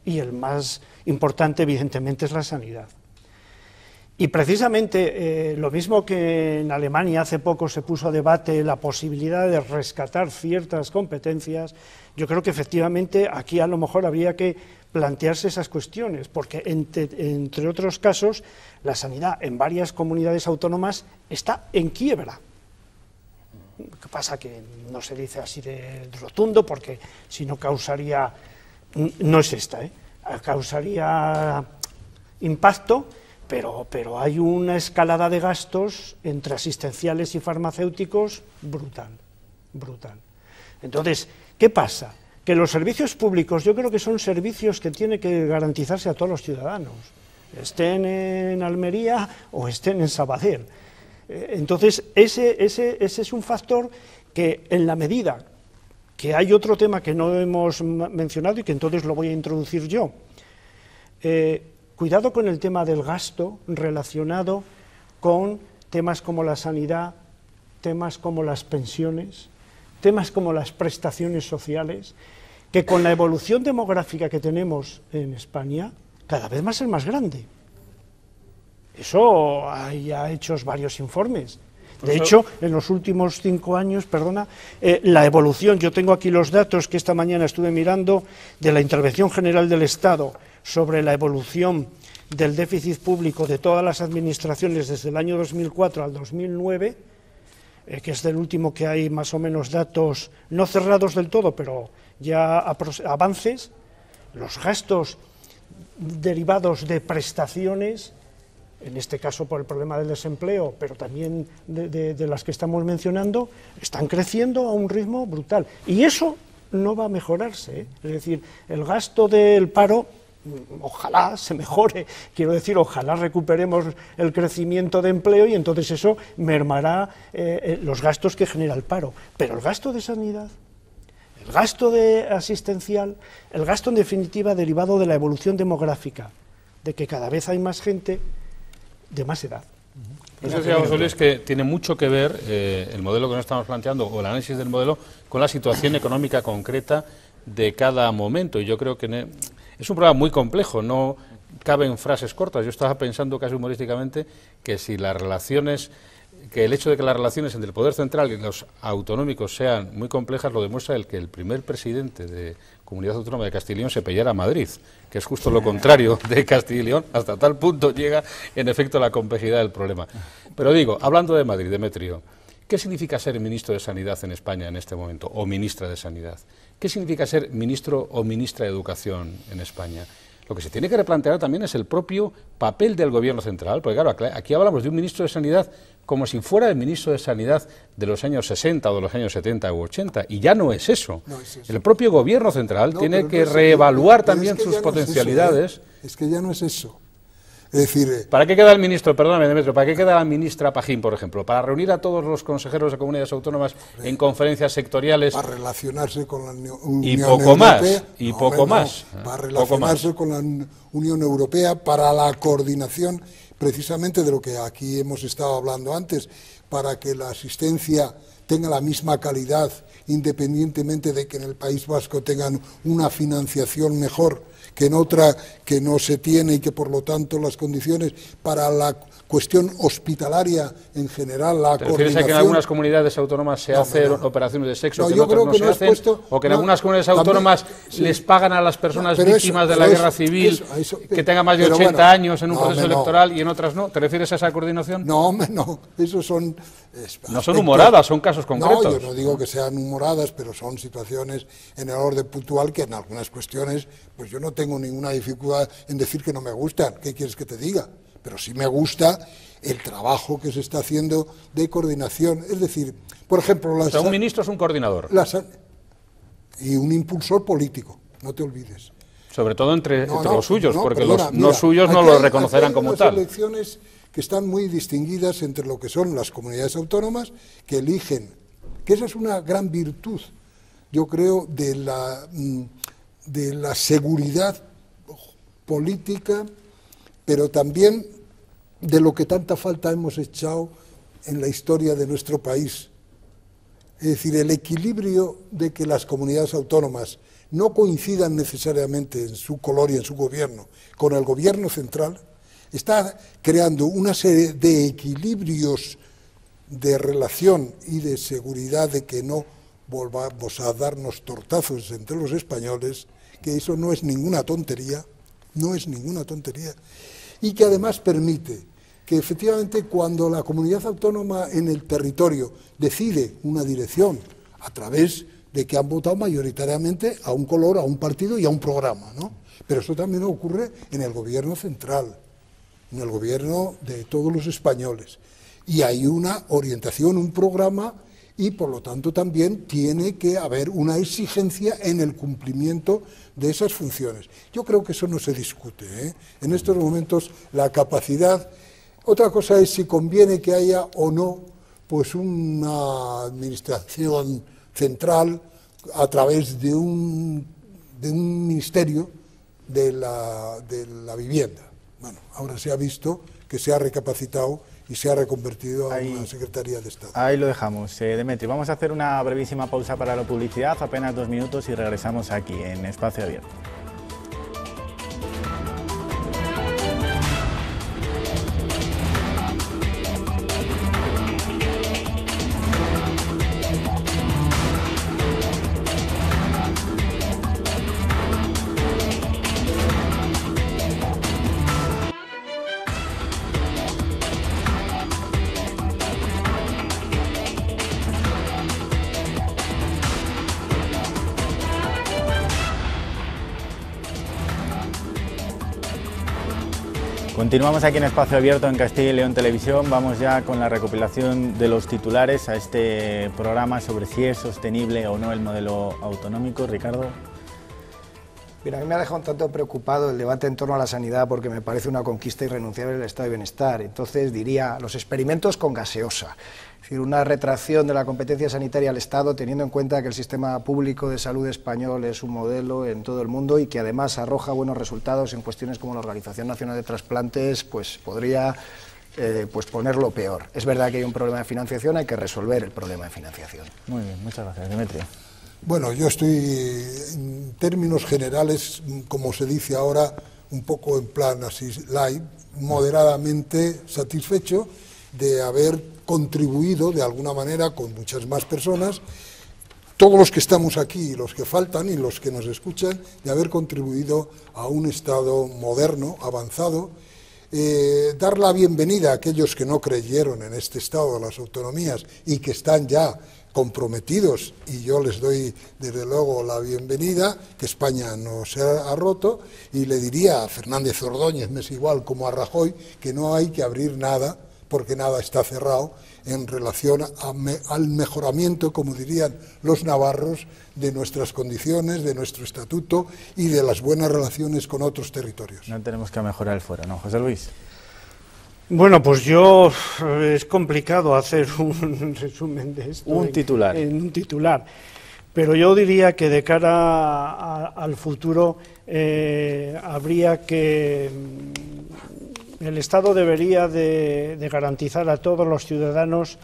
y el más importante evidentemente es la sanidad. Y precisamente lo mismo que en Alemania hace poco se puso a debate la posibilidad de rescatar ciertas competencias, yo creo que efectivamente aquí a lo mejor habría que plantearse esas cuestiones, porque entre otros casos la sanidad en varias comunidades autónomas está en quiebra. Lo que pasa que no se dice así de rotundo, porque si no causaría, no es esta, causaría impacto, pero hay una escalada de gastos entre asistenciales y farmacéuticos brutal. Entonces, ¿qué pasa? Que los servicios públicos yo creo que son servicios que tienen que garantizarse a todos los ciudadanos, estén en Almería o estén en Sabadell. Entonces, ese es un factor que, en la medida que hay otro tema que no hemos mencionado y que entonces lo voy a introducir yo, cuidado con el tema del gasto relacionado con temas como la sanidad, temas como las pensiones, temas como las prestaciones sociales, que con la evolución demográfica que tenemos en España, cada vez va a ser más grande. Eso hay hechos varios informes. De hecho, en los últimos 5 años, la evolución, yo tengo aquí los datos que esta mañana estuve mirando de la Intervención General del Estado sobre la evolución del déficit público de todas las administraciones desde el año 2004 al 2009, que es del último que hay más o menos datos no cerrados del todo, pero ya avances. Los gastos derivados de prestaciones, en este caso por el problema del desempleo, pero también de las que estamos mencionando, están creciendo a un ritmo brutal. Y eso no va a mejorarse, Es decir, el gasto del paro, ojalá se mejore, quiero decir, ojalá recuperemos el crecimiento de empleo y entonces eso mermará los gastos que genera el paro. Pero el gasto de sanidad, el gasto asistencial, el gasto en definitiva derivado de la evolución demográfica, de que cada vez hay más gente de más edad. Eso decía José Luis, que tiene mucho que ver el modelo que nos estamos planteando, o el análisis del modelo, con la situación económica concreta de cada momento. Y yo creo que es un problema muy complejo, no caben frases cortas. Yo estaba pensando casi humorísticamente que si las relaciones, que el hecho de que las relaciones entre el Poder Central y los autonómicos sean muy complejas lo demuestra el que el primer presidente de Comunidad Autónoma de Castilla y León se pellara a Madrid, que es justo lo contrario de Castilla y León. Hasta tal punto llega, en efecto, la complejidad del problema. Pero digo, hablando de Madrid, Demetrio, ¿qué significa ser ministro de Sanidad en España en este momento, o ministra de Sanidad? ¿Qué significa ser ministro o ministra de Educación en España? lo que se tiene que replantear también es el propio papel del Gobierno central, porque claro, aquí hablamos de un ministro de Sanidad como si fuera el ministro de Sanidad de los años 60 o de los años 70 u 80, y ya no es eso. No es eso. El propio Gobierno central tiene que no reevaluar pero también es que sus ya no es potencialidades. eso, Es que ya no es eso. Es decir, ¿Para qué queda el ministro, perdóname Demetrio, para qué queda la ministra Pajín, por ejemplo? ¿Para reunir a todos los consejeros de comunidades autónomas en conferencias sectoriales? para relacionarse con la Unión Y poco más, Europea, y poco más. Para Poco relacionarse más. con la Unión Europea, para la coordinación precisamente de lo que aquí hemos estado hablando antes, para que la asistencia tenga la misma calidad, independientemente de que en el País Vasco tengan una financiación mejor que en otra que no se tiene y que por lo tanto las condiciones para la cuestión hospitalaria en general, la ¿Te refieres a que en algunas comunidades autónomas se hacen operaciones de sexo que en otras no se hacen? ¿O que en algunas comunidades autónomas les pagan a las personas víctimas de la guerra civil que tengan más de 80 años en un proceso electoral y en otras no? ¿Te refieres a esa coordinación? No, esos son... No son humoradas, son casos concretos. No, yo no digo que sean humoradas, pero son situaciones en el orden puntual que en algunas cuestiones, pues yo no tengo ninguna dificultad en decir que no me gustan. ¿Qué quieres que te diga? Pero sí me gusta el trabajo que se está haciendo de coordinación. Es decir, por ejemplo... O sea, un ministro es un coordinador. Y un impulsor político, no te olvides. Sobre todo entre los suyos, porque perdona, los no suyos no lo reconocerán como tal. Hay elecciones que están muy distinguidas entre lo que son las comunidades autónomas, que eligen, que esa es una gran virtud, yo creo, de la seguridad política, pero también de lo que tanta falta hemos echado en la historia de nuestro país. Es decir, el equilibrio de que las comunidades autónomas no coincidan necesariamente en su color y en su gobierno con el gobierno central, está creando una serie de equilibrios de relación y de seguridad de que no volvamos a darnos tortazos entre los españoles, que eso no es ninguna tontería, y que además permite que efectivamente cuando la comunidad autónoma en el territorio decide una dirección a través de que han votado mayoritariamente a un color, a un partido y a un programa, ¿no? Pero eso también ocurre en el gobierno central, en el gobierno de todos los españoles. Y hay una orientación, un programa, y por lo tanto también tiene que haber una exigencia en el cumplimiento de esas funciones. Yo creo que eso no se discute, ¿eh? En estos momentos la capacidad... Otra cosa es si conviene que haya o no pues una administración central a través de un ministerio de la vivienda. Bueno, ahora se ha visto que se ha recapacitado y se ha reconvertido a una Secretaría de Estado. Ahí lo dejamos. Demetrio, vamos a hacer una brevísima pausa para la publicidad, apenas 2 minutos, y regresamos aquí en Espacio Abierto. Continuamos aquí en Espacio Abierto en Castilla y León Televisión. Vamos ya con la recopilación de los titulares a este programa sobre si es sostenible o no el modelo autonómico. Ricardo. Mira, a mí me ha dejado un tanto preocupado el debate en torno a la sanidad porque me parece una conquista irrenunciable del estado de bienestar. Entonces diría, los experimentos con gaseosa. Es decir, una retracción de la competencia sanitaria al Estado, teniendo en cuenta que el sistema público de salud español es un modelo en todo el mundo y que además arroja buenos resultados en cuestiones como la Organización Nacional de Trasplantes, pues podría ponerlo peor. Es verdad que hay un problema de financiación, hay que resolver el problema de financiación. Muy bien, muchas gracias, Demetrio. Bueno, yo estoy, en términos generales, como se dice ahora, un poco en plan así light, moderadamente satisfecho de haber contribuido de alguna manera con muchas más personas, todos los que estamos aquí, los que faltan y los que nos escuchan, de haber contribuido a un Estado moderno, avanzado, dar la bienvenida a aquellos que no creyeron en este Estado de las autonomías y que están ya comprometidos, y yo les doy desde luego la bienvenida, que España no se ha roto, y le diría a Fernández Ordóñez, me es igual, como a Rajoy, que no hay que abrir nada, porque nada está cerrado en relación al mejoramiento, como dirían los navarros, de nuestras condiciones, de nuestro estatuto y de las buenas relaciones con otros territorios. No tenemos que mejorar el fuero, ¿no, José Luis? Bueno, pues es complicado hacer un resumen de esto. En un titular. Pero yo diría que de cara al futuro habría que... El Estado debería de garantizar a todos los ciudadanos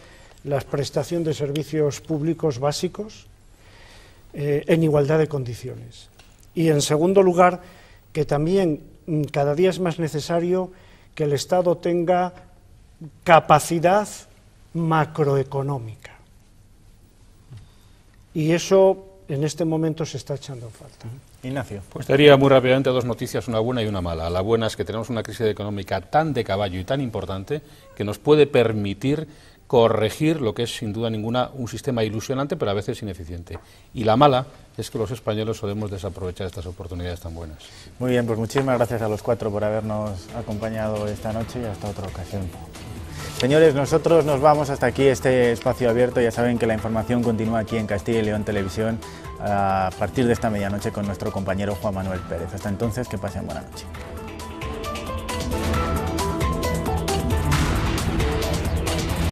la prestación de servicios públicos básicos en igualdad de condiciones. Y en segundo lugar, que también cada día es más necesario que el Estado tenga capacidad macroeconómica. Y eso en este momento se está echando en falta. Ignacio. Pues daría muy rápidamente dos noticias, una buena y una mala. La buena es que tenemos una crisis económica tan de caballo y tan importante que nos puede permitir corregir lo que es sin duda ninguna un sistema ilusionante pero a veces ineficiente. Y la mala es que los españoles solemos desaprovechar estas oportunidades tan buenas. Muy bien, pues muchísimas gracias a los cuatro por habernos acompañado esta noche y hasta otra ocasión. Señores, nosotros nos vamos hasta aquí, este espacio abierto. Ya saben que la información continúa aquí en Castilla y León Televisión a partir de esta medianoche con nuestro compañero Juan Manuel Pérez. Hasta entonces, que pasen buena noche.